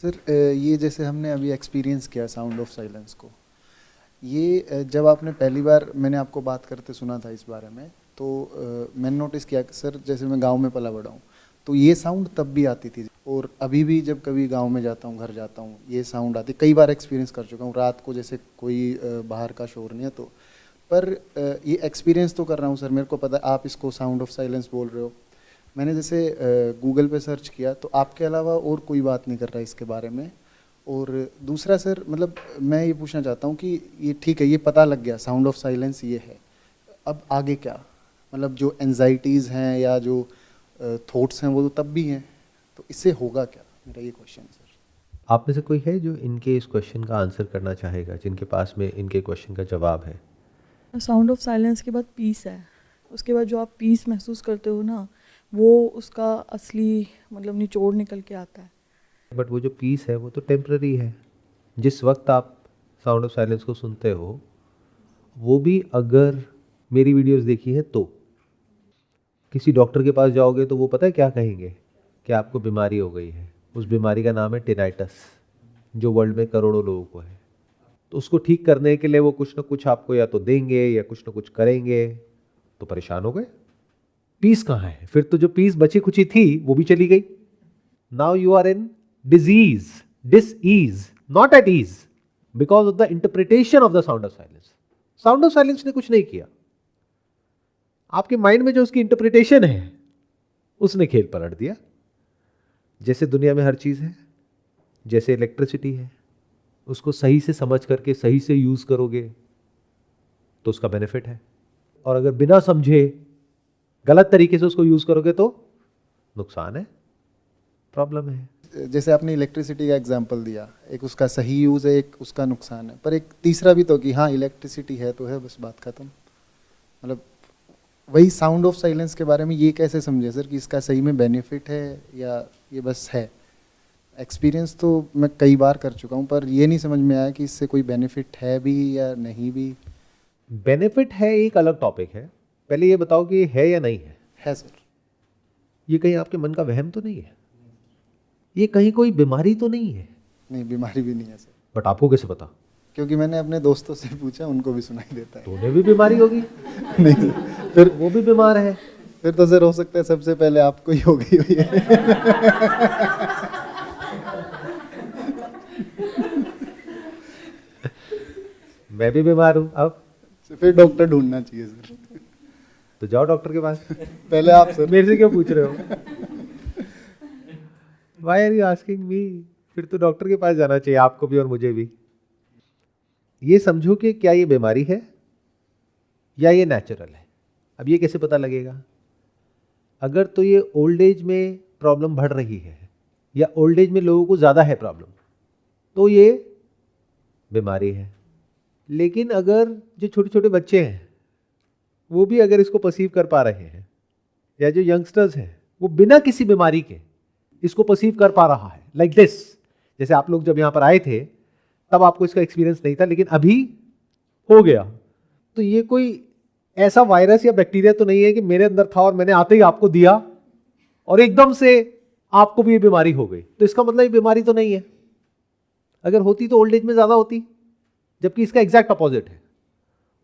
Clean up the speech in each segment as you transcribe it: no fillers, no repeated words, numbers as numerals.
Sir ये जैसे हमने अभी एक्सपीरियंस किया साउंड ऑफ साइलेंस को, ये जब आपने पहली बार मैंने आपको बात करते सुना था इस बारे में, तो मैंने नोटिस किया कि सर जैसे मैं गांव में पला बड़ा हूँ, तो ये साउंड तब भी आती थी और अभी भी जब कभी गांव में जाता हूँ, घर जाता हूँ, ये साउंड आती, कई बार एक्सपीरियंस कर चुका हूँ। रात को जैसे कोई बाहर का शोर नहीं है तो, पर ये एक्सपीरियंस तो कर रहा हूँ सर। मेरे को पता है आप इसको साउंड ऑफ साइलेंस बोल रहे हो। मैंने जैसे गूगल पे सर्च किया तो आपके अलावा और कोई बात नहीं कर रहा है इसके बारे में। और दूसरा सर, मतलब मैं ये पूछना चाहता हूँ कि ये ठीक है, ये पता लग गया साउंड ऑफ साइलेंस ये है, अब आगे क्या? मतलब जो एनजाइटीज़ हैं या जो थॉट्स हैं वो तो तब भी हैं, तो इससे होगा क्या? मेरा ये क्वेश्चन सर। आप में से कोई है जो इनके इस क्वेश्चन का आंसर करना चाहेगा, जिनके पास में इनके क्वेश्चन का जवाब है? साउंड ऑफ साइलेंस के बाद पीस है। उसके बाद जो आप पीस महसूस करते हो ना, वो उसका असली मतलब निचोड़ निकल के आता है। बट वो जो पीस है वो तो टेम्पररी है। जिस वक्त आप साउंड ऑफ साइलेंस को सुनते हो, वो भी अगर मेरी वीडियोस देखी है तो किसी डॉक्टर के पास जाओगे तो वो पता है क्या कहेंगे कि आपको बीमारी हो गई है। उस बीमारी का नाम है टिनाइटस, जो वर्ल्ड में करोड़ों लोगों को है। तो उसको ठीक करने के लिए वो कुछ ना कुछ आपको या तो देंगे या कुछ ना कुछ करेंगे, तो परेशान हो गए। पीस कहाँ है फिर? तो जो पीस बची खुची थी वो भी चली गई। Now you are in disease, dis ease, not at ease, because of the interpretation of the sound of silence. Sound of silence ने कुछ नहीं किया, आपके माइंड में जो उसकी इंटरप्रिटेशन है उसने खेल पलट दिया। जैसे दुनिया में हर चीज है, जैसे इलेक्ट्रिसिटी है, उसको सही से समझ करके सही से यूज करोगे तो उसका बेनिफिट है, और अगर बिना समझे गलत तरीके से उसको यूज करोगे तो नुकसान है, प्रॉब्लम है। जैसे आपने इलेक्ट्रिसिटी का एग्जांपल दिया, एक उसका सही यूज़ है, एक उसका नुकसान है, पर एक तीसरा भी तो कि हाँ इलेक्ट्रिसिटी है तो है, बस बात खत्म। मतलब वही साउंड ऑफ साइलेंस के बारे में ये कैसे समझे सर कि इसका सही में बेनिफिट है या ये बस है? एक्सपीरियंस तो मैं कई बार कर चुका हूँ, पर ये नहीं समझ में आया कि इससे कोई बेनिफिट है भी या नहीं भी। बेनिफिट है एक अलग टॉपिक है, पहले ये बताओ कि है या नहीं है। है सर। ये कहीं आपके मन का वहम तो नहीं है? ये कहीं कोई बीमारी तो नहीं है? नहीं, बीमारी भी नहीं है सर। बट आपको कैसे पता? क्योंकि मैंने अपने दोस्तों से पूछा, उनको भी सुनाई देता है। तो उन्हें भी बीमारी होगी? नहीं सर, फिर वो भी बीमार है। फिर तो सर हो सकता है सबसे पहले आपको ही हो गई हुई है। मैं भी बीमार हूं अब। फिर डॉक्टर ढूंढना चाहिए सर। तो जाओ डॉक्टर के पास। पहले आप सर। मेरे से क्यों पूछ रहे हो? Why are you asking me? फिर तो डॉक्टर के पास जाना चाहिए आपको भी और मुझे भी। ये समझो कि क्या ये बीमारी है या ये नेचुरल है। अब ये कैसे पता लगेगा? अगर तो ये ओल्ड एज में प्रॉब्लम बढ़ रही है या ओल्ड एज में लोगों को ज़्यादा है प्रॉब्लम, तो ये बीमारी है। लेकिन अगर जो छोटे छोटे बच्चे हैं वो भी अगर इसको परसीव कर पा रहे हैं, या जो यंगस्टर्स हैं वो बिना किसी बीमारी के इसको परसीव कर पा रहा है, लाइक दिस। जैसे आप लोग जब यहां पर आए थे तब आपको इसका एक्सपीरियंस नहीं था, लेकिन अभी हो गया। तो ये कोई ऐसा वायरस या बैक्टीरिया तो नहीं है कि मेरे अंदर था और मैंने आते ही आपको दिया और एकदम से आपको भी ये बीमारी हो गई। तो इसका मतलब ये बीमारी तो नहीं है। अगर होती तो ओल्ड एज में ज्यादा होती, जबकि इसका एग्जैक्ट अपोजिट है।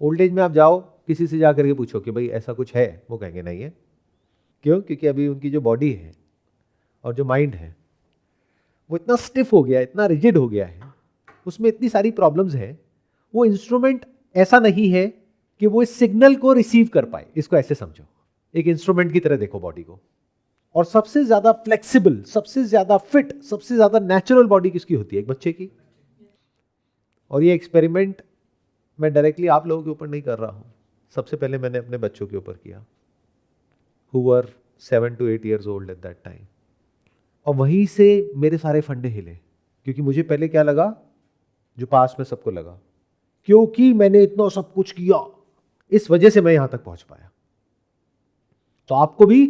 ओल्ड एज में आप जाओ किसी से जाकर के पूछो कि भाई ऐसा कुछ है, वो कहेंगे नहीं है। क्यों? क्योंकि अभी उनकी जो बॉडी है और जो माइंड है वो इतना स्टिफ हो गया, इतना रिजिड हो गया है, उसमें इतनी सारी प्रॉब्लम्स है। वो इंस्ट्रूमेंट ऐसा नहीं है कि वो इस सिग्नल को रिसीव कर पाए। इसको ऐसे समझो, एक इंस्ट्रूमेंट की तरह देखो बॉडी को। और सबसे ज्यादा फ्लेक्सिबल, सबसे ज्यादा फिट, सबसे ज्यादा नेचुरल बॉडी किसकी होती है? एक बच्चे की। और ये एक्सपेरिमेंट मैं डायरेक्टली आप लोगों के ऊपर नहीं कर रहा हूं, सबसे पहले मैंने अपने बच्चों के ऊपर किया, who were 7 to 8 years old at that time। और वहीं से मेरे सारे फंडे हिले, क्योंकि मुझे पहले क्या लगा, जो पास में सबको लगा, क्योंकि मैंने इतना सब कुछ किया इस वजह से मैं यहां तक पहुंच पाया। तो आपको भी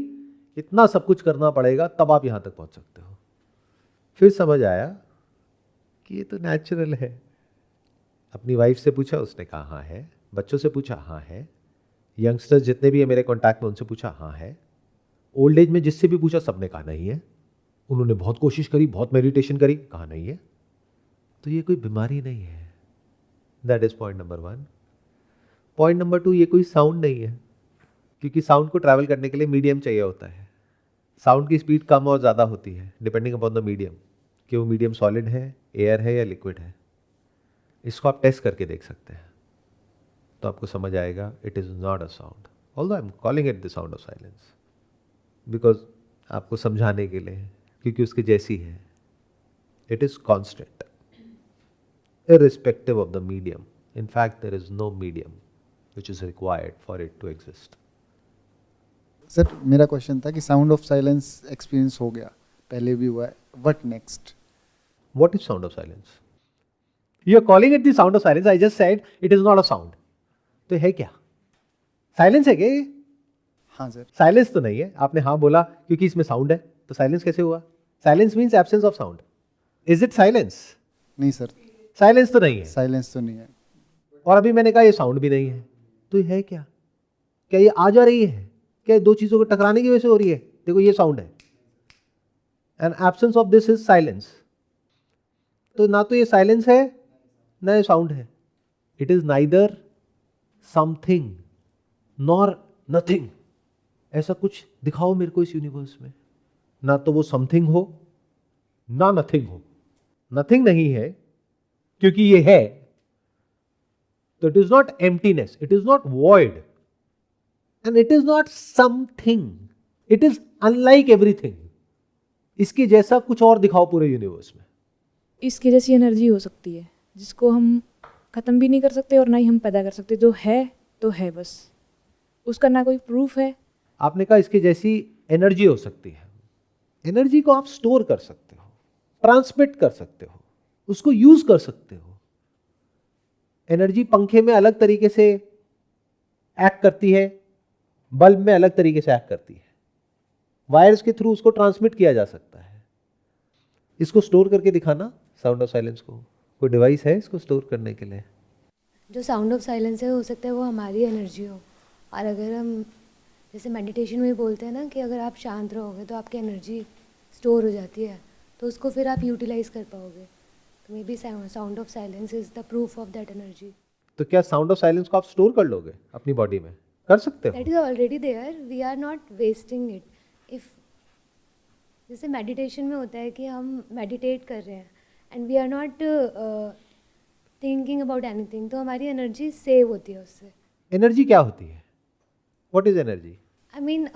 इतना सब कुछ करना पड़ेगा तब आप यहां तक पहुंच सकते हो। फिर समझ आया कि ये तो नेचुरल है। अपनी वाइफ से पूछा, उसने कहा हाँ है। बच्चों से पूछा, हाँ है। यंगस्टर्स जितने भी है मेरे कॉन्टैक्ट में उनसे पूछा, हाँ है। ओल्ड एज में जिससे भी पूछा सबने कहा नहीं है। उन्होंने बहुत कोशिश करी, बहुत मेडिटेशन करी, कहा नहीं है। तो ये कोई बीमारी नहीं है। That is point number 1। Point number 2, ये कोई साउंड नहीं है, क्योंकि साउंड को ट्रैवल करने के लिए मीडियम चाहिए होता है। साउंड की स्पीड कम और ज़्यादा होती है डिपेंडिंग अपॉन द मीडियम, कि वो मीडियम सॉलिड है, एयर है या लिक्विड है। इसको आप टेस्ट करके देख सकते हैं, तो आपको समझ आएगा it is not a sound, although I am calling it the sound of silence, because आपको समझाने के लिए, क्योंकि उसकी जैसी है। It is constant irrespective of the medium. In fact, there is no medium which is required for it to exist. Sir मेरा question था कि साउंड ऑफ साइलेंस एक्सपीरियंस हो गया, पहले भी हुआ है, what next? What is sound of silence? You are calling it the sound of silence. I just said it is not a sound. तो है क्या? साइलेंस है क्या ये? हाँ सर। साइलेंस तो नहीं है। आपने हाँ बोला क्योंकि इसमें साउंड है, तो साइलेंस कैसे हुआ? Silence means absence of sound. Is it silence? नहीं सर, साइलेंस तो नहीं है। साइलेंस तो नहीं है। और अभी मैंने कहा ये साउंड भी नहीं है, तो ये है क्या? क्या ये आ जा रही है? क्या ये दो चीजों को टकराने की वजह से हो रही है? देखो ये साउंड है, and absence of this is silence. तो ना तो ये साइलेंस है ना ये साउंड है। It is neither something nor nothing. ऐसा कुछ दिखाओ मेरे को इस यूनिवर्स में, ना तो वो समथिंग हो ना नथिंग हो। नथिंग नहीं है क्योंकि ये है, तो it is not emptiness, it is not void, and it is not something, it is unlike everything. इसके जैसा कुछ और दिखाओ पूरे यूनिवर्स में। इसकी जैसी एनर्जी हो सकती है जिसको हम ख़त्म भी नहीं कर सकते और ना ही हम पैदा कर सकते। जो है तो है बस, उसका ना कोई प्रूफ है। आपने कहा इसकी जैसी एनर्जी हो सकती है। एनर्जी को आप स्टोर कर सकते हो, ट्रांसमिट कर सकते हो, उसको यूज कर सकते हो। एनर्जी पंखे में अलग तरीके से एक्ट करती है, बल्ब में अलग तरीके से एक्ट करती है। वायर्स के थ्रू उसको ट्रांसमिट किया जा सकता है। इसको स्टोर करके दिखाना, साउंड ऑफ साइलेंस को, कोई डिवाइस है इसको स्टोर करने के लिए? जो साउंड ऑफ साइलेंस है, हो सकता है वो हमारी एनर्जी हो। और अगर हम जैसे मेडिटेशन में बोलते हैं ना कि अगर आप शांत रहोगे तो आपकी एनर्जी स्टोर हो जाती है, तो उसको फिर आप यूटिलाइज कर पाओगे। तो may be sound of silence is the proof of that energy. तो क्या साउंड ऑफ साइलेंस को आप स्टोर कर लोगे अपनी बॉडी में? कर सकते हो। That is already there, we are not wasting it. If जैसे मेडिटेशन में होता है कि हम मेडिटेट कर रहे हैं and we are not thinking about anything, तो हमारी एनर्जी सेव होती है उससे। एनर्जी क्या होती है? What is energy? I mean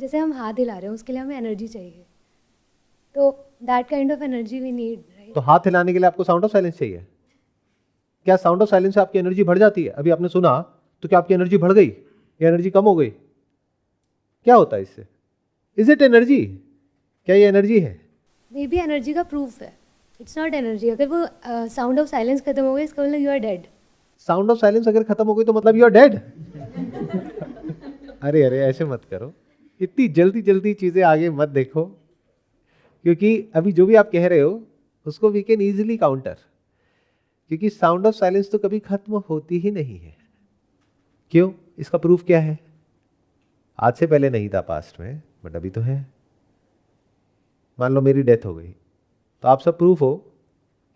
जैसे हम हाथ हिला रहे हैं, उसके लिए हमें एनर्जी चाहिए, तो that kind of energy we need, right? तो हाथ हिलाने के लिए आपको साउंड ऑफ साइलेंस चाहिए। क्या साउंड ऑफ साइलेंस से आपकी एनर्जी बढ़ जाती है? अभी आपने सुना तो क्या आपकी एनर्जी बढ़ गई या एनर्जी कम हो गई? क्या होता है इससे? Is it energy? क्या ये एनर्जी है? मे बी एनर्जी का प्रूफ है, इट्स नॉट एनर्जी। अगर वो साउंड ऑफ साइलेंस खत्म हो गया, इसका मतलब you are dead. Sound of silence अगर खत्म हो गई तो मतलब यू आर डेड? अरे अरे ऐसे मत करो, इतनी जल्दी जल्दी चीजें आगे मत देखो, क्योंकि अभी जो भी आप कह रहे हो उसको वी कैन इजीली काउंटर, क्योंकि साउंड ऑफ साइलेंस तो कभी खत्म होती ही नहीं है। क्यों? इसका प्रूफ क्या है? आज से पहले नहीं था पास्ट में, बट अभी तो है। मान लो मेरी डेथ हो गई, तो आप सब प्रूफ हो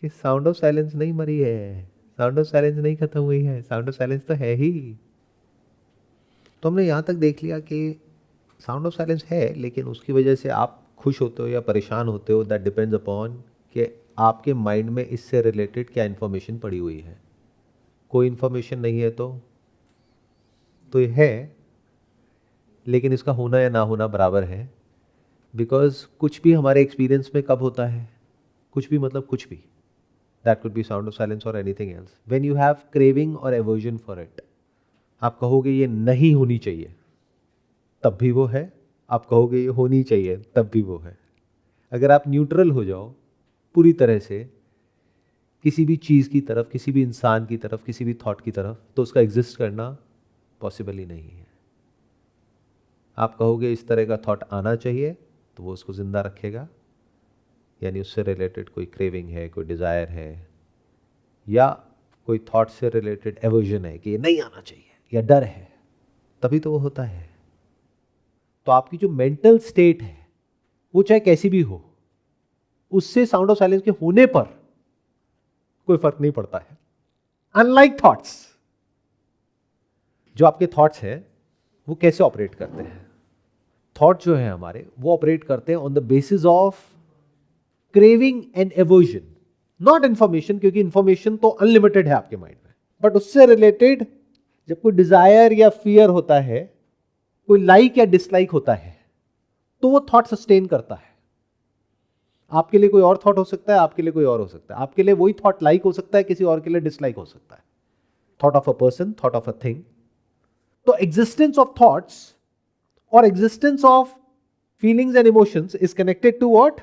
कि साउंड ऑफ साइलेंस नहीं मरी है, साउंड ऑफ साइलेंस नहीं खत्म हुई है, साउंड ऑफ साइलेंस तो है ही। तो हमने यहाँ तक देख लिया कि साउंड ऑफ साइलेंस है, लेकिन उसकी वजह से आप खुश होते हो या परेशान होते हो, दैट डिपेंड्स अपॉन कि आपके माइंड में इससे रिलेटेड क्या इन्फॉर्मेशन पड़ी हुई है। कोई इन्फॉर्मेशन नहीं है तो ये है, लेकिन इसका होना या ना होना बराबर है। बिकॉज कुछ भी हमारे एक्सपीरियंस में कब होता है, कुछ भी मतलब कुछ भी, that could be sound of silence और anything else. When you have craving और एवर्जन फॉर इट, आप कहोगे ये नहीं होनी चाहिए, तब भी वो है। आप कहोगे ये होनी चाहिए, तब भी वो है। अगर आप न्यूट्रल हो जाओ पूरी तरह से किसी भी चीज़ की तरफ, किसी भी इंसान की तरफ, किसी भी थॉट की तरफ, तो उसका एग्जिस्ट करना पॉसिबल ही नहीं है। आप कहोगे इस तरह का थॉट आना चाहिए, तो वो उसको जिंदा रखेगा, यानी उससे रिलेटेड कोई क्रेविंग है, कोई डिज़ायर है, या कोई थॉट से रिलेटेड एवर्जन है कि ये नहीं आना चाहिए, या डर है, तभी तो वो होता है। तो आपकी जो मेंटल स्टेट है वो चाहे कैसी भी हो, उससे साउंड ऑफ साइलेंस के होने पर कोई फर्क नहीं पड़ता है। अनलाइक थॉट्स, जो आपके थॉट्स हैं वो कैसे ऑपरेट करते हैं? थॉट जो है हमारे वो ऑपरेट करते हैं on the basis of craving and aversion, not information, क्योंकि इंफॉर्मेशन तो अनलिमिटेड है आपके माइंड में, बट उससे रिलेटेड जब कोई डिजायर या फियर होता है, कोई लाइक या डिसलाइक होता है, तो वो थॉट सस्टेन करता है। आपके लिए कोई और थॉट हो सकता है, आपके लिए कोई और हो सकता है, आपके लिए वही थॉट लाइक हो सकता है, किसी और के लिए डिसलाइक हो सकता है। Thought of a person, thought of a thing. तो एग्जिस्टेंस ऑफ थॉट्स और existence of feelings and emotions is connected to what?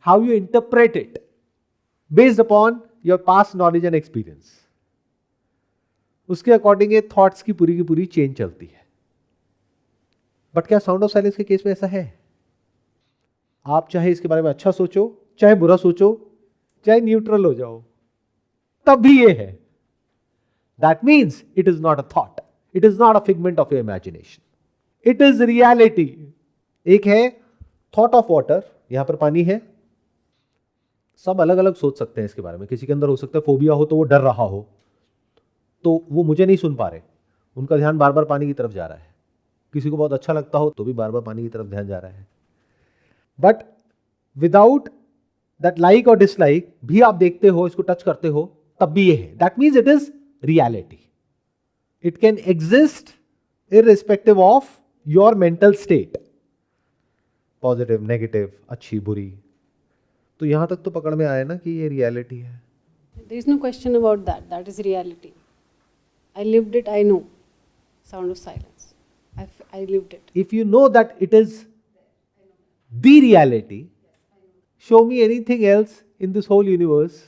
How you interpret it based upon your past knowledge and experience. उसके according ये thoughts की पूरी chain चलती है। But क्या sound of silence के केस में ऐसा है? आप चाहे इसके बारे में अच्छा सोचो, चाहे बुरा सोचो, चाहे न्यूट्रल हो जाओ, तब भी ये है। That means it is not a thought, it is not a figment of your imagination, it is reality. एक है थॉट ऑफ वाटर, यहां पर पानी है, सब अलग अलग सोच सकते हैं इसके बारे में। किसी के अंदर हो सकता है फोबिया हो, तो वो डर रहा हो, तो वो मुझे नहीं सुन पा रहे, उनका ध्यान बार बार पानी की तरफ जा रहा है। किसी को बहुत अच्छा लगता हो तो भी बार बार पानी की तरफ ध्यान जा रहा है। बट विदाउट दैट लाइक और डिसलाइक भी आप देखते हो, इसको टच करते हो, तब भी ये है। That means it is reality. It can exist irrespective of your mental state, positive, negative, अच्छी, बुरी। तो यहां तक तो पकड़ में आया ना कि ये रियलिटी है। There is no question about that. That is reality. I lived it. I know. Sound of silence. I lived it. If you know that it is the reality, show me anything else in this whole universe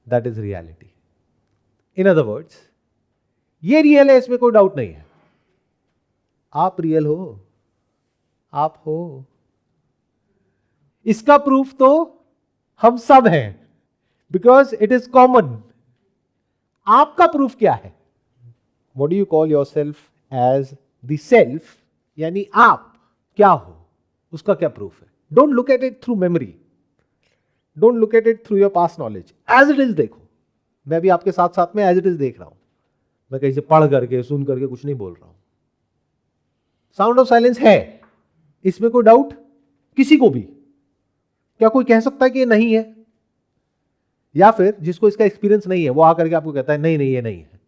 that is reality. In other words, ये real है, इसमें कोई doubt नहीं है। आप real हो, आप हो, इसका प्रूफ तो हम सब हैं, बिकॉज इट इज कॉमन। आपका प्रूफ क्या है? What do you call yourself as the self, यानी आप क्या हो, उसका क्या प्रूफ है? Don't look at it through memory, don't look at it through your past knowledge. As it is देखो। मैं भी आपके साथ साथ में एज इट इज देख रहा हूं, मैं कहीं से पढ़ करके सुन करके कुछ नहीं बोल रहा हूं। साउंड ऑफ साइलेंस है, इसमें कोई डाउट किसी को भी? क्या कोई कह सकता है कि ये नहीं है? या फिर जिसको इसका एक्सपीरियंस नहीं है वो आकर के आपको कहता है नहीं नहीं ये नहीं है,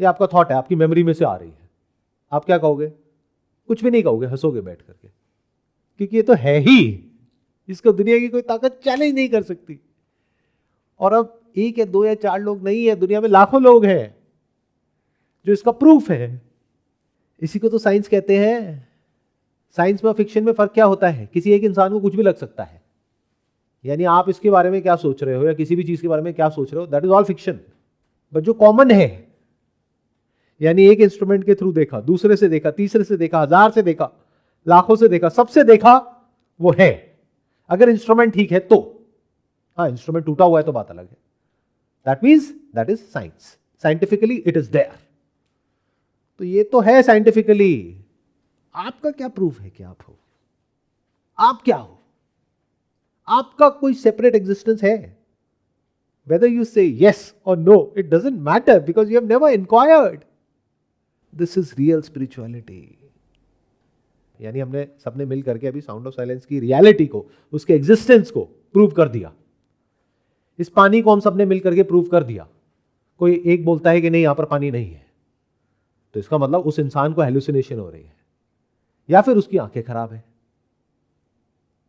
ये आपका थॉट है, आपकी मेमोरी में से आ रही है, आप क्या कहोगे? कुछ भी नहीं कहोगे, हंसोगे बैठ करके, क्योंकि ये तो है ही, इसको दुनिया की कोई ताकत चैलेंज नहीं कर सकती। और अब एक या दो या चार लोग नहीं है, दुनिया में लाखों लोग हैं जो इसका प्रूफ है। इसी को तो साइंस कहते हैं। साइंस में और फिक्शन में फर्क क्या होता है? किसी एक इंसान को कुछ भी लग सकता है, यानी आप इसके बारे में क्या सोच रहे हो या किसी भी चीज के बारे में क्या सोच रहे हो, that is all fiction. But जो कॉमन है, यानी एक इंस्ट्रूमेंट के थ्रू देखा, दूसरे से देखा, तीसरे से देखा, 1000 से देखा, लाखों से देखा, सबसे देखा, वो है। अगर इंस्ट्रूमेंट ठीक है तो, हाँ इंस्ट्रूमेंट टूटा हुआ है तो बात अलग है। That means that is science, scientifically it is there. तो ये तो है साइंटिफिकली। आपका क्या प्रूफ है कि आप हो? आप क्या हो? आपका कोई सेपरेट एग्जिस्टेंस है? Whether you say yes or no, it doesn't matter because you have never inquired. This is real spirituality. यानी हमने सबने मिल करके अभी साउंड ऑफ साइलेंस की रियलिटी को, उसके एग्जिस्टेंस को प्रूव कर दिया। इस पानी को हम सबने मिल करके प्रूव कर दिया। कोई एक बोलता है कि नहीं यहां पर पानी नहीं है, तो इसका मतलब उस इंसान को हेलुसिनेशन हो रही है, या फिर उसकी आंखें खराब है,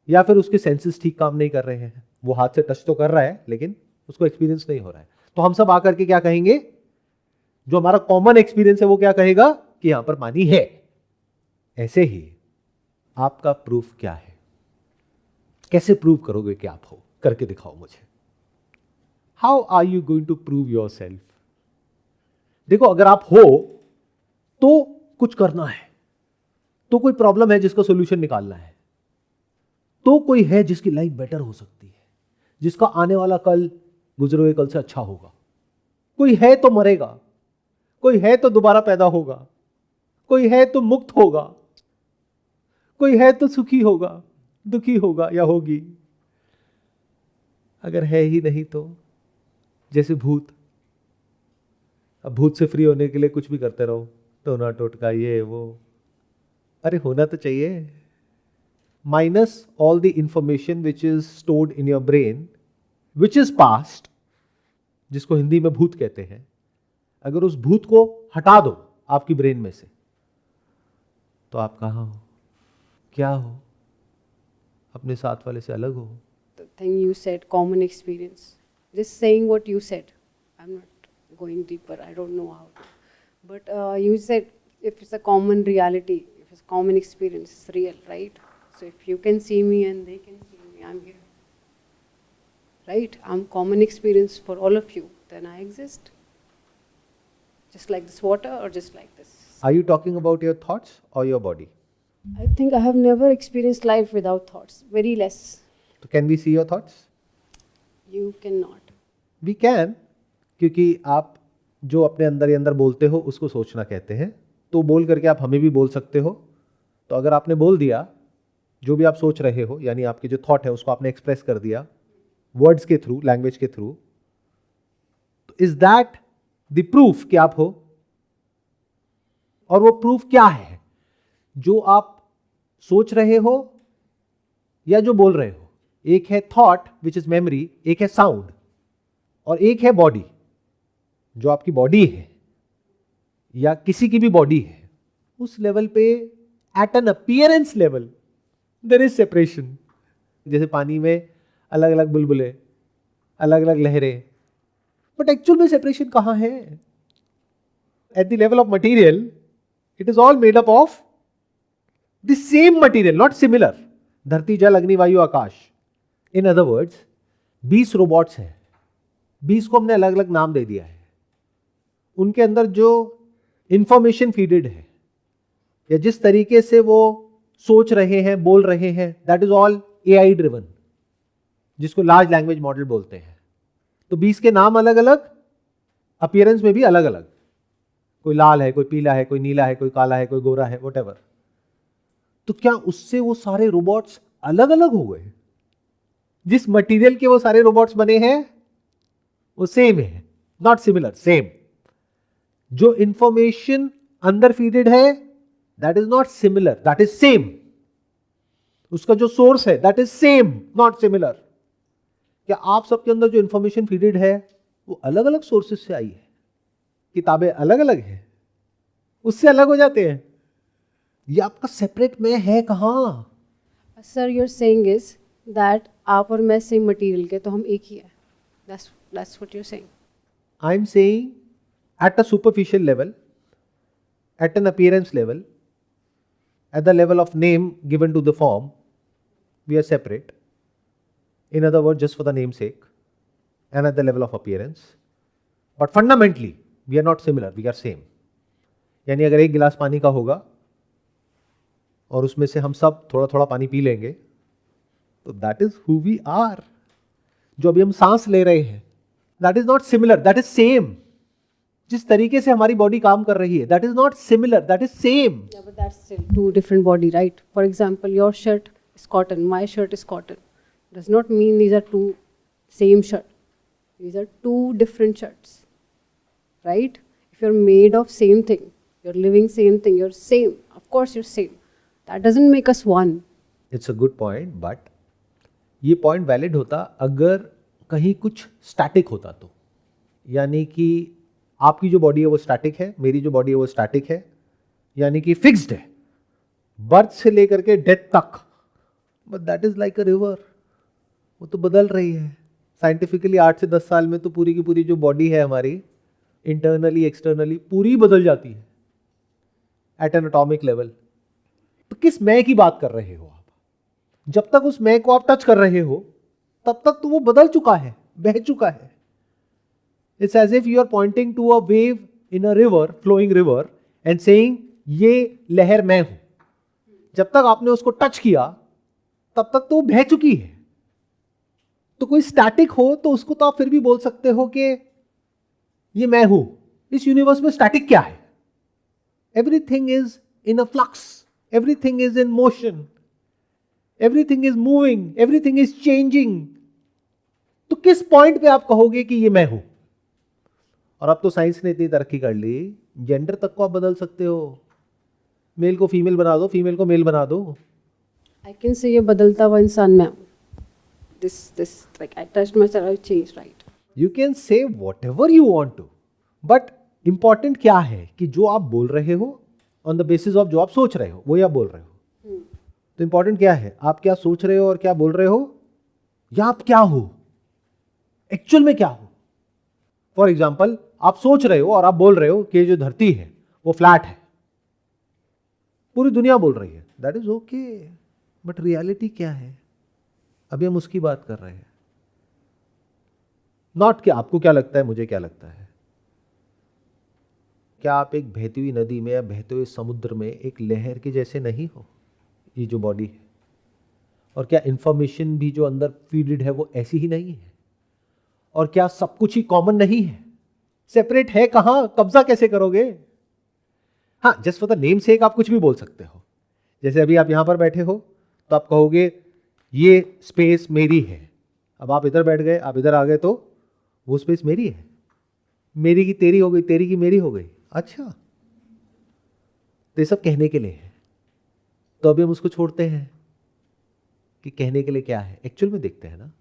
या फिर उसके सेंसेस ठीक काम नहीं कर रहे हैं। वो हाथ से टच तो कर रहा है लेकिन उसको एक्सपीरियंस नहीं हो रहा है। तो हम सब आकर के क्या कहेंगे? जो हमारा कॉमन एक्सपीरियंस है वो क्या कहेगा? कि यहां पर पानी है। ऐसे ही आपका प्रूफ क्या है? कैसे प्रूव करोगे कि आप हो? करके दिखाओ मुझे। How are you going to prove yourself? देखो, अगर आप हो तो कुछ करना है, तो कोई प्रॉब्लम है जिसका सोल्यूशन निकालना है, तो कोई है जिसकी लाइफ बेटर हो सकती है, जिसका आने वाला कल गुजरे हुए कल से अच्छा होगा। कोई है तो मरेगा, कोई है तो दोबारा पैदा होगा, कोई है तो मुक्त होगा, कोई है तो सुखी होगा, दुखी होगा या होगी। अगर है ही नहीं तो जैसे भूत, अब भूत से फ्री होने के लिए कुछ भी करते रहो, टोना टोटका ये वो, अरे होना तो चाहिए। Minus all the information which is stored in your brain which is past, जिसको हिंदी में भूत कहते हैं, अगर उस भूत को हटा दो आपकी ब्रेन में से, तो आप कहाँ हो, क्या हो, अपने साथ वाले से अलग हो। The thing you said, common experience. Just saying what you said. I'm not going deeper. I don't know how to. But you said if it's a common reality, if it's a common experience, it's real, right? So if you can see me and they can see me, I'm here. Right? I'm common experience for all of you. Then I exist. Just like this water or just like this. Are you talking about your thoughts or your body? I think I have never experienced life without thoughts. Very less. So can we see your thoughts? You cannot. We can, क्योंकि आप जो अपने अंदर ही अंदर बोलते हो उसको सोचना कहते हैं, तो बोल करके आप हमें भी बोल सकते हो। तो अगर आपने बोल दिया जो भी आप सोच रहे हो, यानी आपके जो थॉट है उसको आपने एक्सप्रेस कर दिया वर्ड्स के थ्रू, लैंग्वेज के थ्रू, तो इज दैट द प्रूफ कि आप हो? और वो प्रूफ क्या है? जो आप सोच रहे हो या जो बोल रहे हो। एक है थॉट विच इज मेमोरी, एक है साउंड, और एक है बॉडी। जो आपकी बॉडी है या किसी की भी बॉडी है, उस लेवल पे at an appearance level there is separation. जैसे पानी में अलग अलग बुलबुले, अलग अलग लहरें, बट एक्चुअल में सेपरेशन कहां है? At the level of material it is all made up of the same material, not similar. धरती, जल, अग्नि, वायु, आकाश। इन अदर वर्ड्स 20 रोबोट्स हैं, 20 को हमने अलग अलग नाम दे दिया है। उनके अंदर जो इंफॉर्मेशन फीडेड है या जिस तरीके से वो सोच रहे हैं, बोल रहे हैं, that is all AI driven, जिसको लार्ज लैंग्वेज मॉडल बोलते हैं। तो 20 के नाम अलग अलग, अपीयरेंस में भी अलग अलग। कोई लाल है, कोई पीला है, कोई नीला है, कोई काला है, कोई गोरा है, व्हाटएवर। तो क्या उससे वो सारे रोबोट्स अलग अलग हो गए? जिस मटेरियल के वो सारे रोबोट्स बने हैं वो सेम है, नॉट सिमिलर, सेम। जो इंफॉर्मेशन अंदर फीडेड है that is not similar, that is same. उसका जो सोर्स है that is same, not similar. क्या आप सबके अंदर जो इंफॉर्मेशन फीडेड है वो अलग अलग सोर्सेज से आई है? किताबें अलग अलग है, उससे अलग हो जाते हैं। ये आपका सेपरेट में है कहां? Sir, you're saying is that आप और मैं सेम मटेरियल के, तो हम एक ही है। That's what you're saying. I'm saying at a superficial level, at an appearance level, at the level of name given to the form, we are separate. In other words, just for the name's sake, and at the level of appearance. But fundamentally, we are not similar, we are same. यानी अगर एक गिलास पानी का होगा और उसमें से हम सब थोड़ा थोड़ा पानी पी लेंगे, तो that is who we are. जो अभी हम सांस ले रहे हैं that is not similar, that is same. जिस तरीके से हमारी बॉडी काम कर रही है that is not similar, that is same. Yeah, but that's still two different body, right? For example, your shirt is cotton, my shirt is cotton. Does not mean these are two same shirt. These are two different shirts, right? If you're made of same thing, you're living same thing, you're same. Of course, you're same. That doesn't make us one. It's a good point, but ये point valid होता अगर कहीं कुछ static होता तो। यानी कि आपकी जो बॉडी है वो स्टैटिक है, मेरी जो बॉडी है वो स्टैटिक है, यानी कि फिक्स्ड है बर्थ से लेकर के डेथ तक। But that is like a river, वो तो बदल रही है। साइंटिफिकली 8 से 10 साल में तो पूरी की पूरी जो बॉडी है हमारी, इंटरनली एक्सटर्नली पूरी बदल जाती है एट एन एटॉमिक लेवल। तो किस मैं की बात कर रहे हो आप? जब तक उस मैं को आप टच कर रहे हो तब तक तो वो बदल चुका है, बह चुका है। It's as if you are pointing to a wave in a river, flowing river, and saying ये लहर मैं हूं। जब तक आपने उसको टच किया तब तक तो वो बह चुकी है। तो कोई स्टैटिक हो तो उसको तो आप फिर भी बोल सकते हो कि ये मैं हूं। इस यूनिवर्स में स्टैटिक क्या है? Everything is in a flux, everything is in motion, everything is moving, everything is changing. तो किस पॉइंट पे आप कहोगे कि ये मैं हूं? और अब तो साइंस ने इतनी तरक्की कर ली, जेंडर तक को आप बदल सकते हो। मेल को फीमेल बना दो, फीमेल को मेल बना दो। I can say ये बदलता हुआ इंसान मैं हूँ. This like I touched myself, I changed, right? You can say whatever you want to, but important क्या है कि जो आप बोल रहे हो ऑन द बेसिस ऑफ जो आप सोच रहे हो, वो आप बोल रहे हो। तो इंपॉर्टेंट क्या है, आप क्या सोच रहे हो और क्या बोल रहे हो, या आप क्या हो, एक्चुअल में क्या हो। फॉर एग्जाम्पल, आप सोच रहे हो और आप बोल रहे हो कि जो धरती है वो फ्लैट है, पूरी दुनिया बोल रही है, that is okay, but reality क्या है, अभी हम उसकी बात कर रहे हैं। नॉट कि आपको क्या लगता है, मुझे क्या लगता है। क्या आप एक बहती हुई नदी में या बहते हुए समुद्र में एक लहर के जैसे नहीं हो, ये जो बॉडी है, और क्या इंफॉर्मेशन भी जो अंदर फीडेड है वो ऐसी ही नहीं है, और क्या सब कुछ ही कॉमन नहीं है, सेपरेट है कहां, कब्जा कैसे करोगे। हाँ, जस्ट फॉर द नेम से आप कुछ भी बोल सकते हो। जैसे अभी आप यहां पर बैठे हो तो आप कहोगे ये स्पेस मेरी है, अब आप इधर बैठ गए, आप इधर आ गए, तो वो स्पेस मेरी है, मेरी की तेरी हो गई, तेरी की मेरी हो गई। अच्छा, तो ये सब कहने के लिए है। तो अभी हम उसको छोड़ते हैं कि कहने के लिए क्या है, एक्चुअल में देखते हैं ना।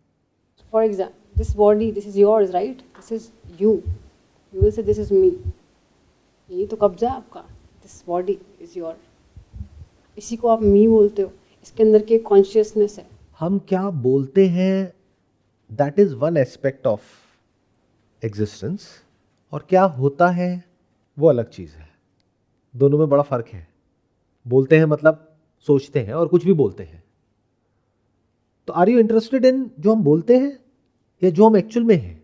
For example, this body, this is yours, right? This is you. You will say this is me. यही तो कब्जा है आपका. This body is your. इसी को आप मी बोलते हो. इसके अंदर की कॉन्शियसनेस है. हम क्या बोलते हैं, that is one aspect of existence, और क्या होता है वो अलग चीज है। दोनों में बड़ा फर्क है। बोलते हैं मतलब सोचते हैं, और कुछ भी बोलते हैं। तो आर यू इंटरेस्टेड इन जो हम बोलते हैं या जो हम एक्चुअल में हैं?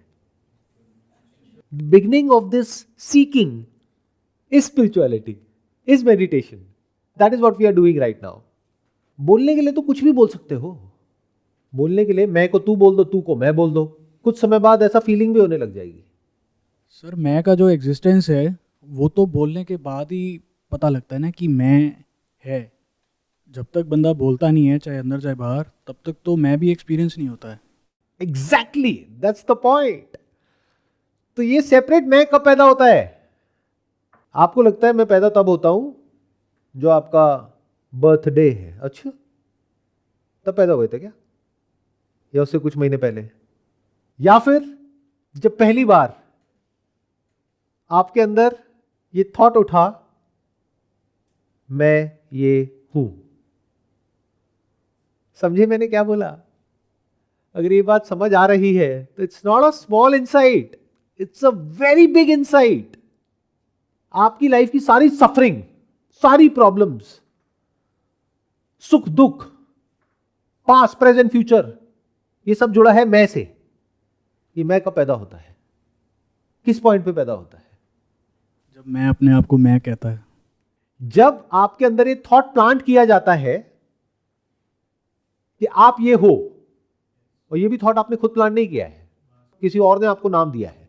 Beginning of this seeking is spirituality, is meditation, that is what we are doing right now. बोलने के लिए तो कुछ भी बोल सकते हो। बोलने के लिए मैं को तू बोल दो, तू को मैं बोल दो, कुछ समय बाद ऐसा फीलिंग भी होने लग जाएगी। सर, मैं का जो एग्जिस्टेंस है वो तो बोलने के बाद ही पता लगता है ना कि मैं है। जब तक बंदा बोलता नहीं है, चाहे अंदर चाहे बाहर, तब तक तो मैं भी एक्सपीरियंस नहीं होता है। Exactly, that's the point. तो ये सेपरेट मैं कब पैदा होता है? आपको लगता है मैं पैदा तब होता हूं जो आपका बर्थडे है, अच्छा तब पैदा हुए थे क्या, या उससे कुछ महीने पहले, या फिर जब पहली बार आपके अंदर ये थॉट उठा मैं ये हूं। समझे मैंने क्या बोला? अगर ये बात समझ आ रही है तो it's not a small insight, it's a very big insight. आपकी लाइफ की सारी सफरिंग, सारी प्रॉब्लम्स, सुख दुख, पास्ट प्रेजेंट फ्यूचर, ये सब जुड़ा है मैं से। ये मैं कब पैदा होता है, किस पॉइंट पे पैदा होता है? जब मैं अपने आप को मैं कहता है। जब आपके अंदर ये थॉट प्लांट किया जाता है कि आप ये हो, और ये भी थॉट आपने खुद प्लांट नहीं किया है, किसी और ने आपको नाम दिया है,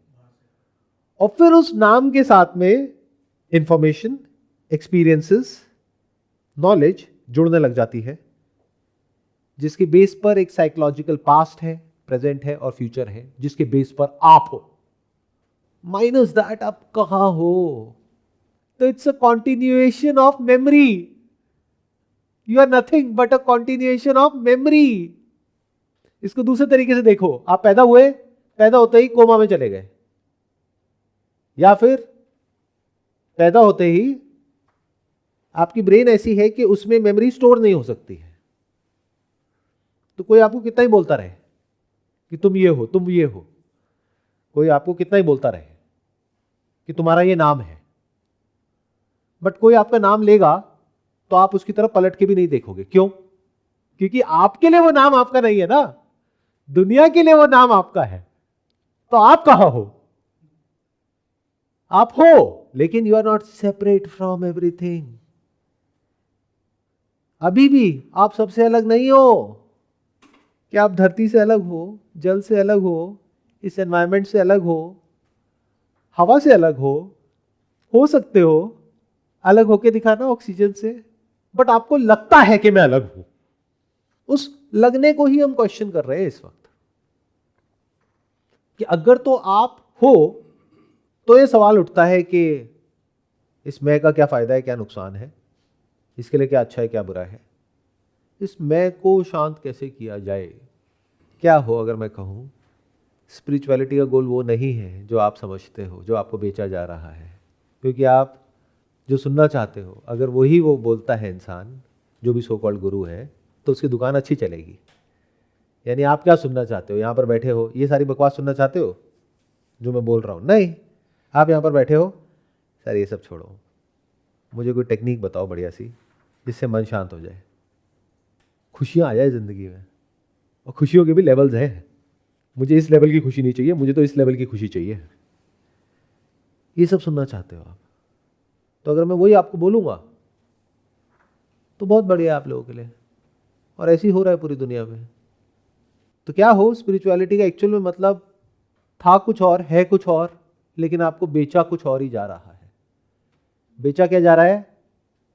और फिर उस नाम के साथ में इंफॉर्मेशन, एक्सपीरियंसेस, नॉलेज जुड़ने लग जाती है, जिसके बेस पर एक साइकोलॉजिकल पास्ट है, प्रेजेंट है और फ्यूचर है, जिसके बेस पर आप हो। माइनस दैट आप कहां हो? तो it's a continuation of memory. You are nothing but a continuation of memory. इसको दूसरे तरीके से देखो, आप पैदा हुए, पैदा होते ही कोमा में चले गए, या फिर पैदा होते ही आपकी ब्रेन ऐसी है कि उसमें मेमोरी स्टोर नहीं हो सकती है। तो कोई आपको कितना ही बोलता रहे कि तुम ये हो, तुम ये हो, कोई आपको कितना ही बोलता रहे कि तुम्हारा ये नाम है, बट कोई आपका नाम लेगा तो आप उसकी तरफ पलट के भी नहीं देखोगे। क्यों? क्योंकि आपके लिए वो नाम आपका नहीं है ना, दुनिया के लिए वो नाम आपका है। तो आप कहां हो? आप हो, लेकिन you are not separate from everything. अभी भी आप सबसे अलग नहीं हो। क्या आप धरती से अलग हो, जल से अलग हो, इस एनवायरनमेंट से अलग हो, हवा से अलग हो सकते हो, अलग होके दिखाना ऑक्सीजन से, बट आपको लगता है कि मैं अलग हूं। उस लगने को ही हम क्वेश्चन कर रहे हैं इस वक्त। कि अगर तो आप हो तो ये सवाल उठता है कि इस मैं का क्या फायदा है, क्या नुकसान है, इसके लिए क्या अच्छा है, क्या बुरा है, इस मैं को शांत कैसे किया जाए। क्या हो अगर मैं कहूँ स्पिरिचुअलिटी का गोल वो नहीं है जो आप समझते हो, जो आपको बेचा जा रहा है। क्योंकि आप जो सुनना चाहते हो अगर वही वो बोलता है इंसान, जो भी सो कॉल्ड गुरु है, तो उसकी दुकान अच्छी चलेगी। यानी आप क्या सुनना चाहते हो, यहाँ पर बैठे हो ये सारी बकवास सुनना चाहते हो जो मैं बोल रहा हूँ? नहीं, आप यहाँ पर बैठे हो, सर ये सब छोड़ो, मुझे कोई टेक्निक बताओ बढ़िया सी जिससे मन शांत हो जाए, खुशियाँ आ जाए ज़िंदगी में। और खुशियों के भी लेवल्स हैं, मुझे इस लेवल की खुशी नहीं चाहिए, मुझे तो इस लेवल की खुशी चाहिए। ये सब सुनना चाहते हो आप, तो अगर मैं वही आपको बोलूँगा तो बहुत बढ़िया आप लोगों के लिए। और ऐसे ही हो रहा है पूरी दुनिया में। तो क्या हो, स्पिरिचुअलिटी का एक्चुअल में मतलब था कुछ और, है कुछ और, लेकिन आपको बेचा कुछ और ही जा रहा है। बेचा क्या जा रहा है?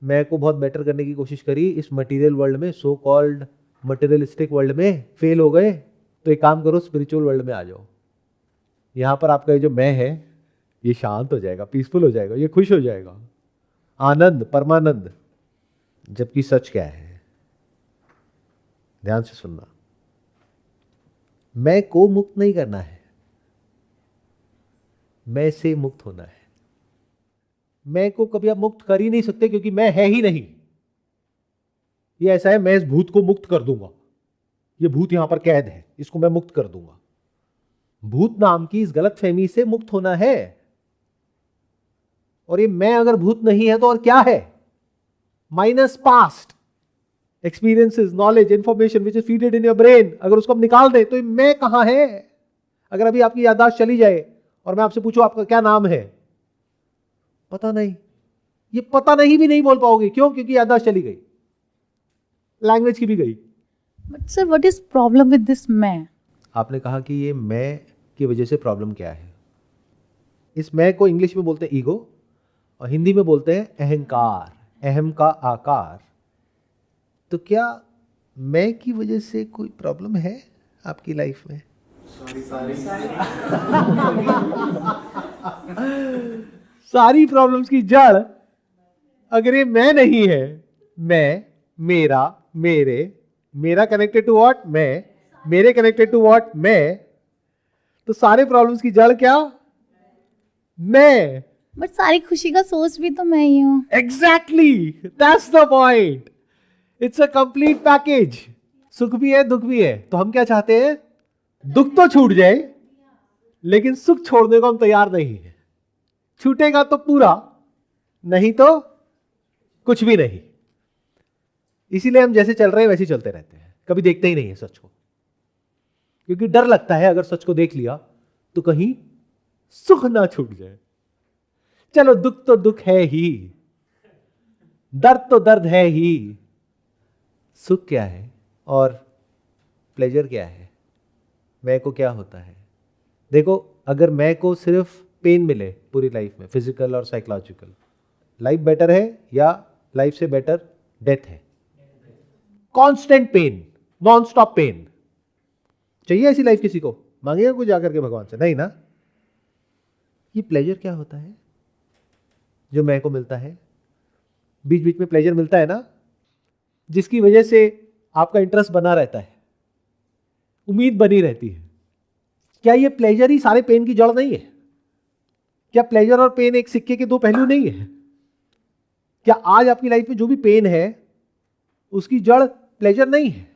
मैं को बहुत बेटर करने की कोशिश करी इस मटेरियल वर्ल्ड में, सो कॉल्ड मटेरियलिस्टिक वर्ल्ड में, फेल हो गए, तो एक काम करो स्पिरिचुअल वर्ल्ड में आ जाओ। यहाँ पर आपका ये जो मैं है ये शांत हो जाएगा, पीसफुल हो जाएगा, ये खुश हो जाएगा, आनंद, परमानंद। जबकि सच क्या है? ध्यान से सुनना, मैं को मुक्त नहीं करना है, मैं से मुक्त होना है। मैं को कभी आप मुक्त कर ही नहीं सकते क्योंकि मैं है ही नहीं। ये ऐसा है, मैं इस भूत को मुक्त कर दूंगा, ये भूत यहां पर कैद है, इसको मैं मुक्त कर दूंगा। भूत नाम की इस गलत फहमी से मुक्त होना है। और ये मैं अगर भूत नहीं है तो और क्या है? Minus past experiences, knowledge, information which is feeded in your brain. अगर उसको हम निकाल दें तो ये मैं कहां है? अगर अभी आपकी याददाश्त चली जाए और मैं आपसे पूछूं आपका क्या नाम है, पता नहीं, ये पता नहीं भी नहीं बोल पाओगे। क्यों? क्योंकि याददाश्त चली गई, लैंग्वेज की भी गई। But sir what is problem with this मैं? आपने कहा कि ये मैं की वजह से प्रॉब्लम क्या है। इस मैं को इंग्लिश में बोलते हैं ईगो और हिंदी में बोलते हैं अहंकार, अहम का आकार। तो क्या मैं की वजह से कोई प्रॉब्लम है आपकी लाइफ में? सारी प्रॉब्लम्स की जड़ अगर ये मैं नहीं है, मैं, मेरा, मेरे, मेरा कनेक्टेड टू व्हाट? मैं, मेरे कनेक्टेड टू व्हाट? मैं। तो सारे प्रॉब्लम्स की जड़ क्या? मैं। बट सारी खुशी का सोर्स भी तो मैं ही हूं। Exactly, that's the point. It's a complete package. सुख भी है, दुख भी है। तो हम क्या चाहते हैं? दुख तो छूट जाए, लेकिन सुख छोड़ने को हम तैयार नहीं है। छूटेगा तो पूरा, नहीं तो कुछ भी नहीं। इसीलिए हम जैसे चल रहे हैं वैसे ही चलते रहते हैं, कभी देखते ही नहीं है सच को, क्योंकि डर लगता है अगर सच को देख लिया तो कहीं सुख ना छूट जाए। चलो, दुख तो दुख है ही, दर्द तो दर्द है ही, सुख क्या है और प्लेजर क्या है? मैं को क्या होता है? देखो, अगर मैं को सिर्फ पेन मिले पूरी लाइफ में, फिजिकल और साइकोलॉजिकल, लाइफ बेटर है या लाइफ से बेटर डेथ है? Constant pain, non stop pain चाहिए ऐसी लाइफ किसी को? मांगेगा कुछ जाकर के भगवान से? नहीं ना। ये प्लेजर क्या होता है जो मैं को मिलता है? बीच बीच में प्लेजर मिलता है ना, जिसकी वजह से आपका इंटरेस्ट बना रहता है, उम्मीद बनी रहती है। क्या ये प्लेजर ही सारे पेन की जड़ नहीं है? क्या प्लेजर और पेन एक सिक्के के दो पहलू नहीं है? क्या आज आपकी लाइफ में जो भी पेन है उसकी जड़ प्लेजर नहीं है?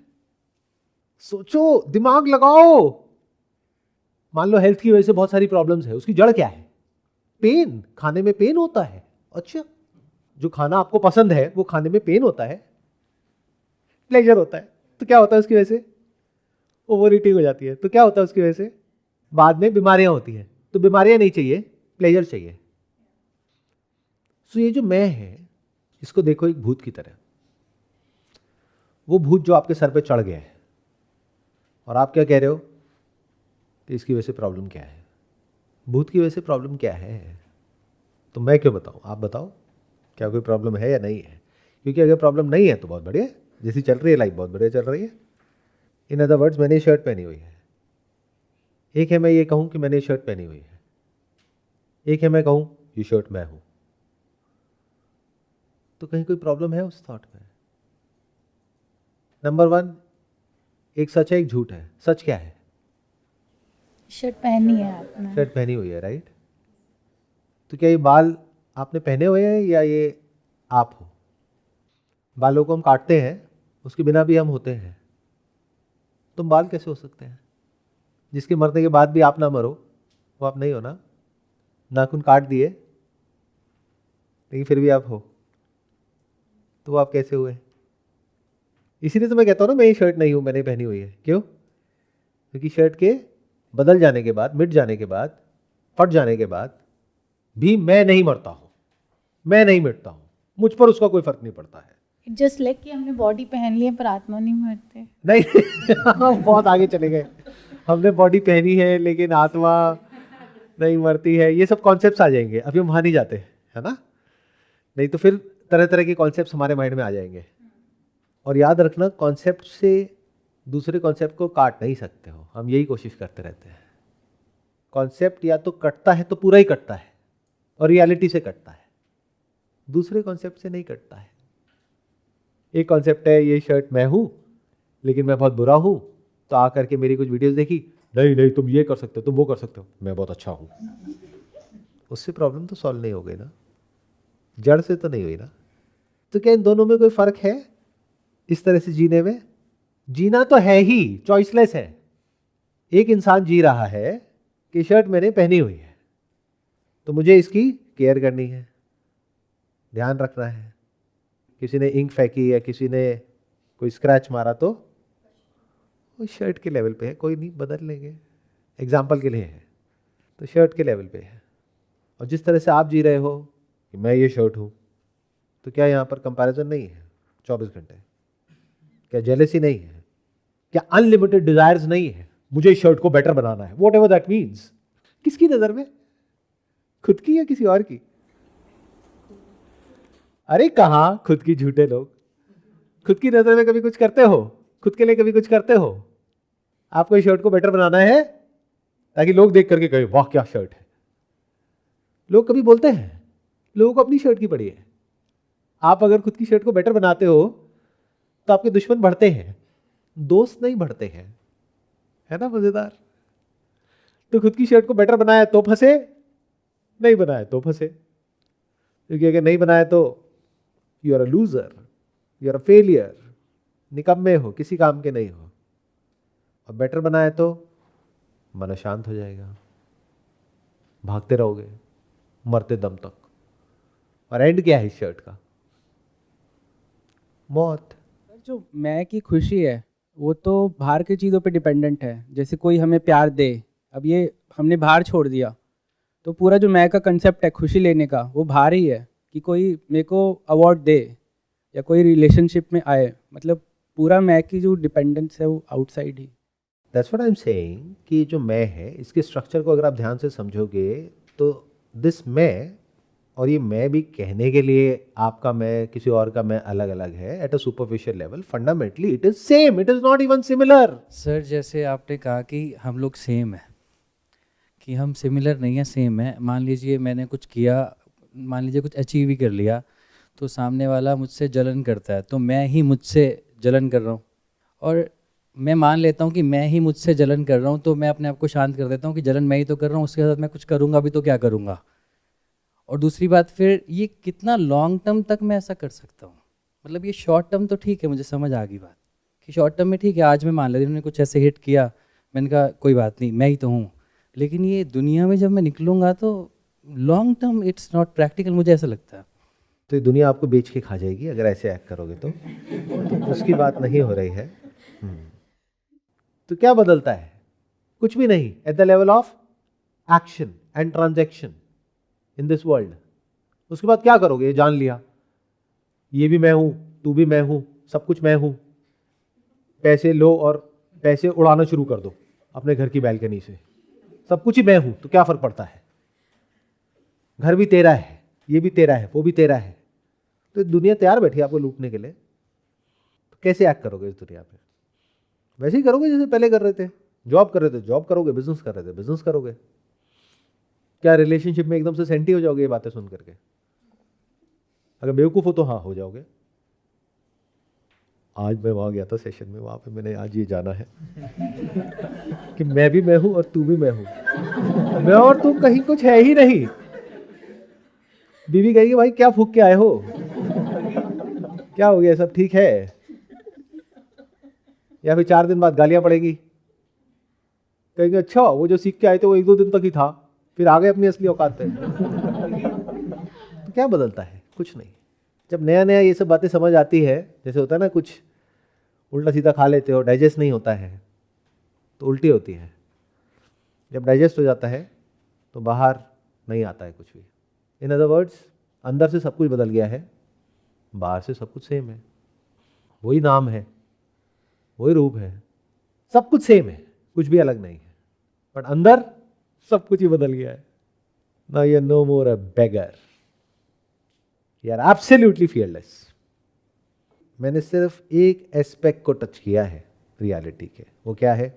सोचो, दिमाग लगाओ। मान लो हेल्थ की वजह से बहुत सारी प्रॉब्लम्स है, उसकी जड़ क्या है? पेन। खाने में पेन होता है। अच्छा, जो खाना आपको पसंद है वो खाने में पेन होता है, प्लेजर होता है। तो क्या होता है उसकी वजह से? ओवर ईटिंग हो जाती है। तो क्या होता है उसकी वजह से? बाद में बीमारियां होती हैं। तो बीमारियां नहीं चाहिए, प्लेजर चाहिए। सो ये जो मैं है, इसको देखो एक भूत की तरह। वो भूत जो आपके सर पे चढ़ गया है और आप क्या कह रहे हो कि इसकी वजह से प्रॉब्लम क्या है? भूत की वजह से प्रॉब्लम क्या है? तो मैं क्यों बताऊं? आप बताओ, क्या कोई प्रॉब्लम है या नहीं है? क्योंकि अगर प्रॉब्लम नहीं है तो बहुत बढ़िया, जैसी चल रही है लाइफ बहुत बढ़िया चल रही है। इन अदर वर्ड्स, मैंने शर्ट पहनी हुई है, एक है मैं ये कहूं कि मैंने ये शर्ट पहनी हुई है, एक है मैं कहूं ये शर्ट मैं हूं। तो कहीं कोई प्रॉब्लम है उस थॉट में? नंबर 1, एक सच है एक झूठ है। सच क्या है? शर्ट पहनी है आपने। शर्ट पहनी हुई है, राइट। तो क्या ये बाल आपने पहने हुए हैं या ये आप हो? बालों को हम काटते हैं, उसके बिना भी हम होते हैं। तुम बाल कैसे हो सकते हैं? जिसके मरने के बाद भी आप ना मरो, वो आप नहीं हो ना। नाखून काट दिए लेकिन फिर भी आप हो, तो वो आप कैसे हुए? इसीलिए तो मैं कहता हूं ना, मैं ये शर्ट नहीं हूं, मैंने पहनी हुई है। क्यों? क्योंकि शर्ट के बदल जाने के बाद, मिट जाने के बाद, फट जाने के बाद भी मैं नहीं मरता हूं, मैं नहीं मिटता हूं, मुझ पर उसका कोई फर्क नहीं पड़ता है। जस्ट लाइक कि हमने बॉडी पहन ली है पर आत्मा नहीं मरते। नहीं हम बहुत आगे चले गए। हमने बॉडी पहनी है लेकिन आत्मा नहीं मरती है, ये सब कॉन्सेप्ट्स आ जाएंगे। अभी हम वहां नहीं जाते, है ना। नहीं तो फिर तरह तरह के कॉन्सेप्ट्स हमारे माइंड में आ जाएंगे। और याद रखना, कॉन्सेप्ट से दूसरे कॉन्सेप्ट को काट नहीं सकते हो। हम यही कोशिश करते रहते हैं। कॉन्सेप्ट या तो कटता है तो पूरा ही कटता है और रियलिटी से कटता है, दूसरे कॉन्सेप्ट से नहीं कटता है। एक कॉन्सेप्ट है ये शर्ट मैं हूं लेकिन मैं बहुत बुरा हूं, तो आकर के मेरी कुछ वीडियोस देखी, नहीं नहीं तुम ये कर सकते हो, तुम वो कर सकते हो, मैं बहुत अच्छा हूं। उससे प्रॉब्लम तो सॉल्व नहीं हो गई ना, जड़ से तो नहीं हुई ना। तो क्या इन दोनों में कोई फर्क है इस तरह से जीने में? जीना तो है ही, चॉइसलेस है। एक इंसान जी रहा है कि शर्ट मैंने पहनी हुई है तो मुझे इसकी केयर करनी है, ध्यान रखना है। किसी ने इंक फेंकी या किसी ने कोई स्क्रैच मारा तो वो शर्ट के लेवल पे है, कोई नहीं, बदल लेंगे, एग्जाम्पल के लिए है, तो शर्ट के लेवल पे है। और जिस तरह से आप जी रहे हो कि मैं ये शर्ट हूँ, तो क्या यहाँ पर कंपैरिजन नहीं है 24 घंटे? क्या जेलसी नहीं है? क्या अनलिमिटेड डिजायर्स नहीं है? मुझे इस शर्ट को बेटर बनाना है, वॉट एवर दैट मीन्स। किसकी नजर में? खुद की या किसी और की? अरे कहां खुद की, झूठे लोग। खुद की नजर में कभी कुछ करते हो? खुद के लिए कभी कुछ करते हो? आपको इस शर्ट को बेटर बनाना है ताकि लोग देख करके कहे वाह क्या शर्ट है। लोग कभी बोलते हैं? लोगों को अपनी शर्ट की पड़ी है। आप अगर खुद की शर्ट को बेटर बनाते हो तो आपके दुश्मन बढ़ते हैं, दोस्त नहीं बढ़ते हैं, है ना मजेदार। तो खुद की शर्ट को बेटर बनाया तो फंसे, नहीं बनाया तो फंसे। क्योंकि अगर नहीं बनाया तो you are a loser, you are a failure, निकम्मे हो, किसी काम के नहीं हो। और बेटर बनाया तो मन शांत हो जाएगा, भागते रहोगे मरते दम तक। और एंड क्या है इस शर्ट का? मौत। जो मैं की खुशी है वो तो बाहर की चीज़ों पे डिपेंडेंट है। जैसे कोई हमें प्यार दे, अब ये हमने बाहर छोड़ दिया तो पूरा जो मैं का कंसेप्ट है खुशी लेने का वो बाहर ही है। कि कोई मेरे को अवार्ड दे या कोई रिलेशनशिप में आए, मतलब पूरा मैं की जो डिपेंडेंस है वो outside he. That's what I am saying कि जो मैं है इसके स्ट्रक्चर को अगर आप ध्यान से समझोगे तो दिस मैं और ये मैं भी कहने के लिए आपका मैं किसी और का मैं अलग अलग है। At a superficial level fundamentally it is same, it is not even similar. Sir जैसे आपने कहा कि हम लोग सेम है, कि हम सिमिलर नहीं है, सेम है। मान लीजिए मैंने कुछ किया, मान लीजिए कुछ अचीव ही कर लिया, तो सामने वाला मुझसे जलन करता है तो मैं ही मुझसे जलन कर रहा हूँ। और मैं मान लेता हूँ कि मैं ही मुझसे जलन कर रहा हूँ तो मैं अपने आप को शांत कर देता हूँ कि जलन मैं ही तो कर रहा हूँ, उसके साथ मैं कुछ करूँगा भी तो क्या करूँगा। और दूसरी बात, फिर ये कितना लॉन्ग टर्म तक मैं ऐसा कर सकता हूँ? मतलब ये शॉर्ट टर्म तो ठीक है, मुझे समझ आ गई बात कि शॉर्ट टर्म में ठीक है, आज मैं मान लेता उन्होंने कुछ ऐसे हिट किया, मैंने कहा कोई बात नहीं मैं ही तो हूँ। लेकिन ये दुनिया में जब मैं निकलूँगा तो long term it's not practical, मुझे ऐसा लगता है। तो ये दुनिया आपको बेच के खा जाएगी अगर ऐसे एक्ट करोगे तो उसकी बात नहीं हो रही है। तो क्या बदलता है? कुछ भी नहीं। Eight the level of action and transaction in this world. उसके बाद क्या करोगे? ये जान लिया ये भी मैं हूं, तू भी मैं हूं, सब कुछ मैं हूं। पैसे लो और पैसे उड़ाना शुरू कर दो अपने घर की बैल्कनी से, सब कुछ ही मैं हूं, तो क्या फर्क पड़ता है? घर भी तेरा है, ये भी तेरा है, वो भी तेरा है। तो दुनिया तैयार बैठी है आपको लूटने के लिए। तो कैसे एक्ट करोगे इस दुनिया पे? वैसे ही करोगे जैसे पहले कर रहे थे। जॉब कर रहे थे जॉब करोगे, बिजनेस कर रहे थे बिजनेस करोगे। क्या रिलेशनशिप में एकदम से सेंटी हो जाओगे ये बातें सुन करके? अगर बेवकूफ हो तो हाँ हो जाओगे। आज मैं वहां गया था सेशन में, वहां पे मैंने आज ये जाना है कि मैं भी मैं हूं और तू भी मैं हूं, मैं और तू कहीं कुछ है ही नहीं। बीवी कहेगी भाई क्या फूक के आए हो, क्या हो गया, सब ठीक है? या फिर 4 दिन बाद गालियां पड़ेगी, कहेंगे अच्छा वो जो सीख के आए थे वो 1-2 दिन तक ही था, फिर आ गए अपनी असली औकात पे। तो क्या बदलता है? कुछ नहीं। जब नया नया ये सब बातें समझ आती है, जैसे होता है ना कुछ उल्टा सीधा खा लेते हो, डाइजेस्ट नहीं होता है तो उल्टी होती है। जब डाइजेस्ट हो जाता है तो बाहर नहीं आता है कुछ भी। इन अदर वर्ड्स, अंदर से सब कुछ बदल गया है, बाहर से सब कुछ सेम है। वही नाम है, वही रूप है, सब कुछ सेम है, कुछ भी अलग नहीं है, बट अंदर सब कुछ ही बदल गया है। Now you are no more a beggar, you are absolutely fearless. मैंने सिर्फ एक एस्पेक्ट को टच किया है रियलिटी के, वो क्या है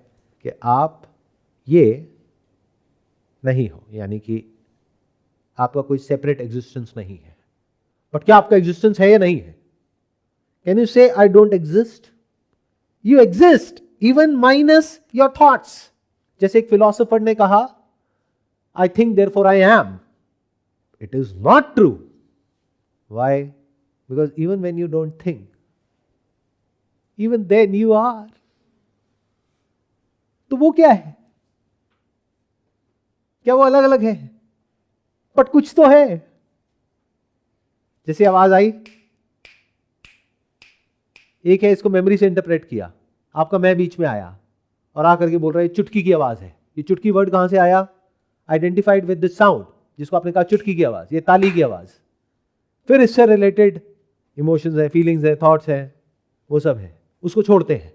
कि आप ये नहीं हो, यानी कि आपका कोई सेपरेट एग्जिस्टेंस नहीं है। बट क्या आपका एग्जिस्टेंस है या नहीं है? Can you say I don't exist? You exist even minus your thoughts. जैसे एक फिलोसोफर ने कहा, I think therefore I am. It is not true. Why? Because even when you don't think, even then you are. तो वो क्या है? क्या वो अलग अलग है? बट कुछ तो है। जैसे आवाज आई, एक है इसको मेमोरी से इंटरप्रेट किया, आपका मैं बीच में आया और आकर के बोल रहा है चुटकी की आवाज है। ये चुटकी वर्ड कहां से आया? आइडेंटिफाइड विद दिस साउंड, जिसको आपने कहा चुटकी की आवाज, ये ताली की आवाज। फिर इससे रिलेटेड इमोशंस है, फीलिंग्स है, थॉट्स है, वो सब है, उसको छोड़ते हैं,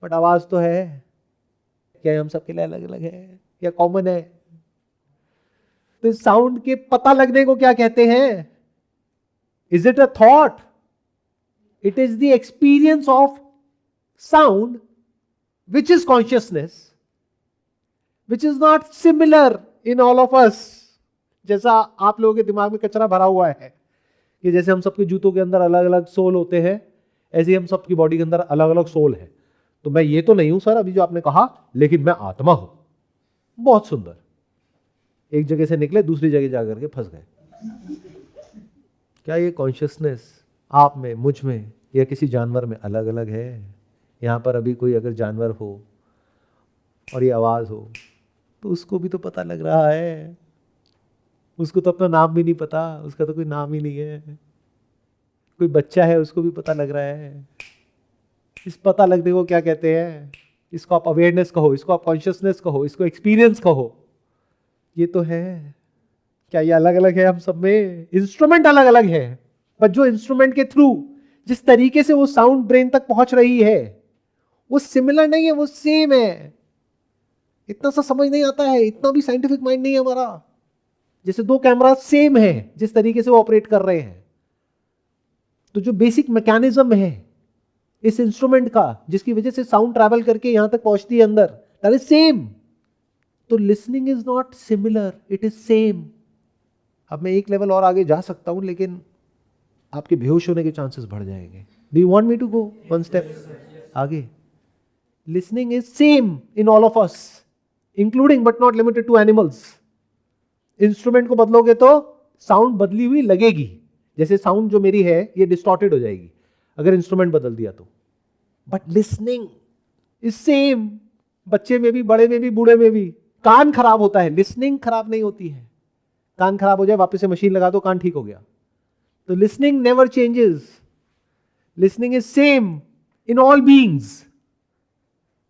बट आवाज तो है। क्या हम सबके लिए अलग अलग है या कॉमन है? तो इस साउंड के पता लगने को क्या कहते हैं? Is it a thought? It is the experience of sound which is consciousness, which is not similar in all of us। जैसा आप लोगों के दिमाग में कचरा भरा हुआ है कि जैसे हम सबके जूतों के अंदर अलग अलग सोल होते हैं, ऐसे ही हम सबकी बॉडी के अंदर अलग अलग सोल है। तो मैं ये तो नहीं हूं सर अभी जो आपने कहा, लेकिन मैं आत्मा हूं। बहुत सुंदर। एक जगह से निकले दूसरी जगह जाकर के फंस गए। क्या ये कॉन्शियसनेस आप में, मुझ में या किसी जानवर में अलग अलग है? यहाँ पर अभी कोई अगर जानवर हो और ये आवाज़ हो तो उसको भी तो पता लग रहा है। उसको तो अपना नाम भी नहीं पता, उसका तो कोई नाम ही नहीं है। कोई बच्चा है, उसको भी पता लग रहा है। इस पता लगने को क्या कहते हैं? इसको आप अवेयरनेस कहो, इसको आप कॉन्शियसनेस कहो, इसको एक्सपीरियंस कहो। ये तो है। क्या ये अलग अलग है हम सब में? इंस्ट्रूमेंट अलग अलग है, पर जो इंस्ट्रूमेंट के थ्रू जिस तरीके से वो साउंड ब्रेन तक पहुंच रही है वो सिमिलर नहीं है, वो सेम है। इतना सा समझ नहीं आता है, इतना भी साइंटिफिक माइंड नहीं है हमारा। जैसे 2 कैमरा सेम है जिस तरीके से वो ऑपरेट कर रहे हैं, तो जो बेसिक मैकेनिज्म है इस इंस्ट्रूमेंट का, जिसकी वजह से साउंड ट्रैवल करके यहां तक पहुंचती है अंदर, दैट इज सेम। तो listening is not similar, it is same. अब मैं एक लेवल और आगे जा सकता हूं, लेकिन आपके बेहोश होने के चांसेस बढ़ जाएंगे। Do you want me to go one step आगे? Listening is same in all of us, including but not limited to animals. Instrument को बदलोगे तो साउंड बदली हुई लगेगी। जैसे साउंड जो मेरी है ये डिस्टॉर्टेड हो जाएगी अगर इंस्ट्रूमेंट बदल दिया तो। बट लिसनिंग इज सेम, बच्चे में भी, बड़े में भी, बूढ़े में भी। कान खराब होता है, लिसनिंग खराब नहीं होती है। कान खराब हो जाए, वापस से मशीन लगा दो, कान ठीक हो गया। तो listening never changes. Listening is same in all beings,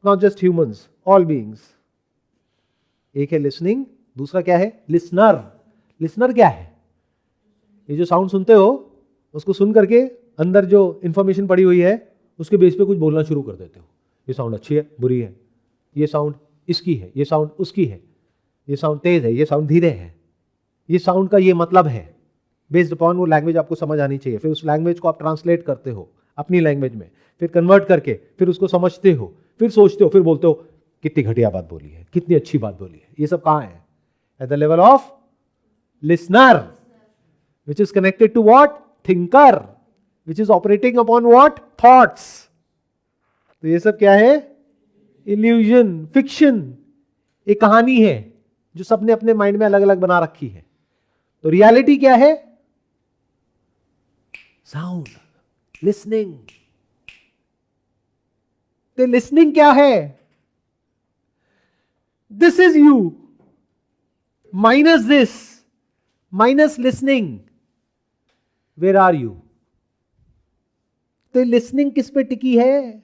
not just humans, all beings। एक है लिसनिंग, दूसरा क्या है? लिसनर। लिसनर क्या है? ये जो साउंड सुनते हो उसको सुन करके अंदर जो इंफॉर्मेशन पड़ी हुई है उसके बेस पे कुछ बोलना शुरू कर देते हो। ये साउंड अच्छी है, बुरी है, ये साउंड इसकी है, ये साउंड उसकी है, ये साउंड तेज है, ये साउंड धीरे है, ये साउंड का ये मतलब है। बेस्ड अपॉन वो लैंग्वेज आपको समझ आनी चाहिए। फिर उस लैंग्वेज को आप ट्रांसलेट करते हो अपनी लैंग्वेज में, फिर कन्वर्ट करके फिर उसको समझते हो, फिर सोचते हो, फिर बोलते हो कितनी घटिया बात बोली है, कितनी अच्छी बात बोली है, ये सब कहाँ है? At the level of listener, which is connected to what? Thinker, which is operating upon what? Thoughts. तो ये सब क्या है? इल्यूजन, फिक्शन, एक कहानी है जो सबने अपने माइंड में अलग अलग बना रखी है। तो रियलिटी क्या है? Sound, listening. तो लिसनिंग क्या है? This is you minus this, minus listening, where are you? तो लिसनिंग किस पे टिकी है?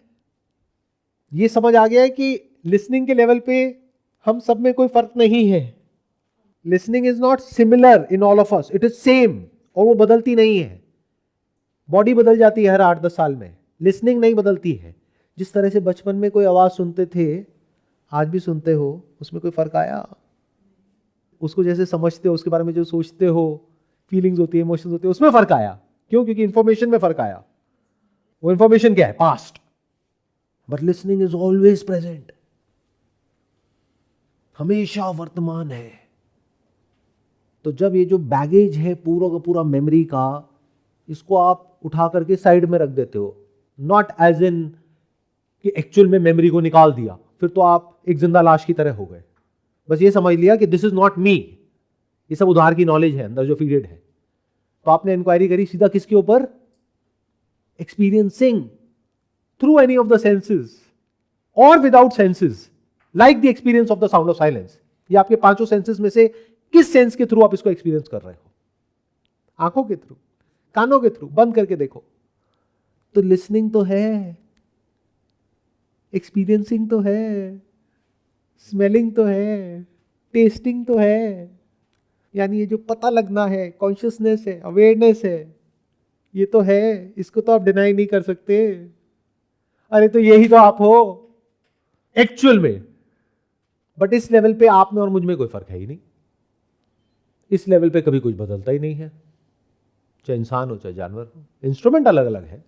ये समझ आ गया है कि लिसनिंग के लेवल पे हम सब में कोई फर्क नहीं है। Listening is not similar in all of us, it is same, और वो बदलती नहीं है। बॉडी बदल जाती है हर 8-10 साल में, लिसनिंग नहीं बदलती है। जिस तरह से बचपन में कोई आवाज सुनते थे, आज भी सुनते हो, उसमें कोई फर्क आया? उसको जैसे समझते हो, उसके बारे में जो सोचते हो, फीलिंग्स होती है, इमोशंस होती है, उसमें फर्क आया। क्यों? क्योंकि इंफॉर्मेशन में फर्क आया। वो इंफॉर्मेशन क्या है? Past. But listening is always present, हमेशा वर्तमान है। तो जब ये जो बैगेज है पूरा का पूरा मेमोरी का, इसको आप उठा करके साइड में रख देते हो, नॉट एज इन कि एक्चुअल में मेमोरी को निकाल दिया, फिर तो आप एक जिंदा लाश की तरह हो गए। बस ये समझ लिया कि दिस इज नॉट मी, ये सब उधार की नॉलेज है अंदर जो फीडेड है। तो आपने इंक्वायरी करी सीधा किसके ऊपर? Experiencing through any of the senses और without senses, like the experience of the sound of silence. ये आपके 5 सेंसेस में से किस सेंस के थ्रू आप इसको एक्सपीरियंस कर रहे हो? आंखों के थ्रू, कानों के थ्रू, बंद करके देखो। तो लिसनिंग तो है, एक्सपीरियंसिंग तो है, स्मेलिंग तो है, टेस्टिंग तो है। यानी ये जो पता लगना है, कॉन्शियसनेस है, अवेयरनेस है, ये तो है, इसको तो आप डिनाई नहीं कर सकते। अरे तो यही तो आप हो एक्चुअल में। बट इस लेवल पे आप में और मुझ में कोई फर्क है ही नहीं। इस लेवल पे कभी कुछ बदलता ही नहीं है, चाहे इंसान हो चाहे जानवर हो। इंस्ट्रूमेंट अलग अलग है,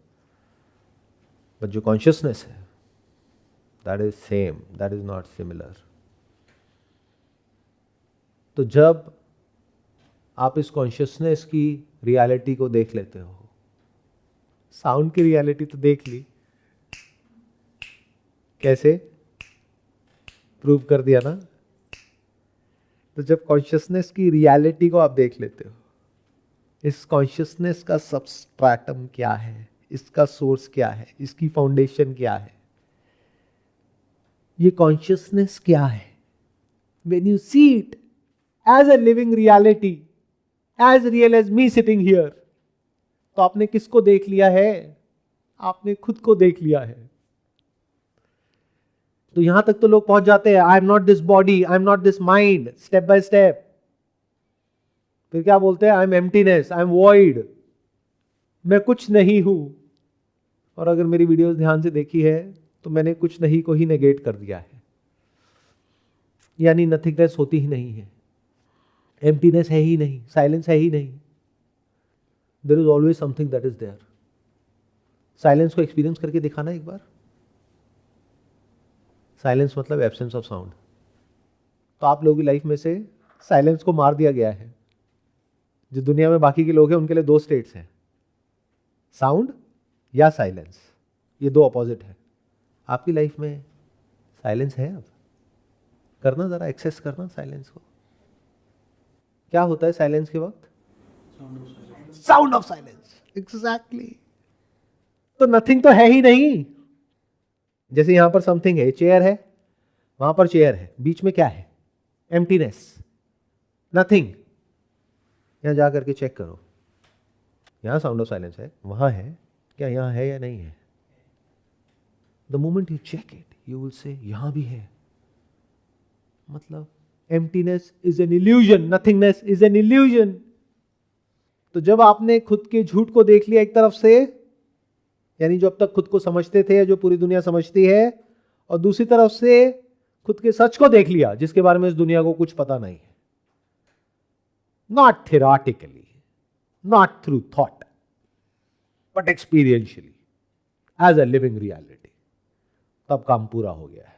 बट जो कॉन्शियसनेस है that is same, that is not similar. तो जब आप इस कॉन्शियसनेस की रियलिटी को देख लेते हो, साउंड की रियलिटी तो देख ली, कैसे प्रूव कर दिया ना। तो जब कॉन्शियसनेस की रियलिटी को आप देख लेते हो, इस कॉन्शियसनेस का सबस्ट्रैटम क्या है, इसका सोर्स क्या है, इसकी फाउंडेशन क्या है, ये कॉन्शियसनेस क्या है, when you see it as a living reality, as real as me sitting here, तो आपने किसको देख लिया है? आपने खुद को देख लिया है। तो यहां तक तो लोग पहुंच जाते हैं, I am not this body, I am not this mind, step by step. फिर क्या बोलते हैं? I am emptiness, I am void, मैं कुछ नहीं हूं। और अगर मेरी वीडियोस ध्यान से देखी है तो मैंने कुछ नहीं को ही नेगेट कर दिया है, यानी नथिंगनेस होती ही नहीं है, एम्प्टीनेस है ही नहीं, साइलेंस है ही नहीं। There is always something that is there. Silence को एक्सपीरियंस करके दिखाना एक बार। साइलेंस मतलब एब्सेंस ऑफ साउंड। तो आप लोगों की लाइफ में से साइलेंस को मार दिया गया है। जो दुनिया में बाकी के लोग हैं उनके लिए 2 स्टेट्स हैं, साउंड या साइलेंस। ये 2 अपोजिट है। आपकी लाइफ में साइलेंस है? अब करना, जरा एक्सेस करना साइलेंस को। क्या होता है साइलेंस के वक्त? Sound of silence. एग्जैक्टली। तो नथिंग तो है ही नहीं। जैसे यहां पर समथिंग है, चेयर है, वहां पर चेयर है, बीच में क्या है? Emptiness, nothing. यहां जा करके चेक करो, यहां साउंड ऑफ साइलेंस है, वहां है क्या? यहां है या नहीं है? The moment you check it you will say यहां भी है। मतलब emptiness is an illusion, nothingness is an illusion. तो जब आपने खुद के झूठ को देख लिया एक तरफ से, यानी जो अब तक खुद को समझते थे, जो पूरी दुनिया समझती है, और दूसरी तरफ से खुद के सच को देख लिया जिसके बारे में इस दुनिया को कुछ पता नहीं है, not theoretically, not through thought, but experientially as a living reality, तब काम पूरा हो गया है।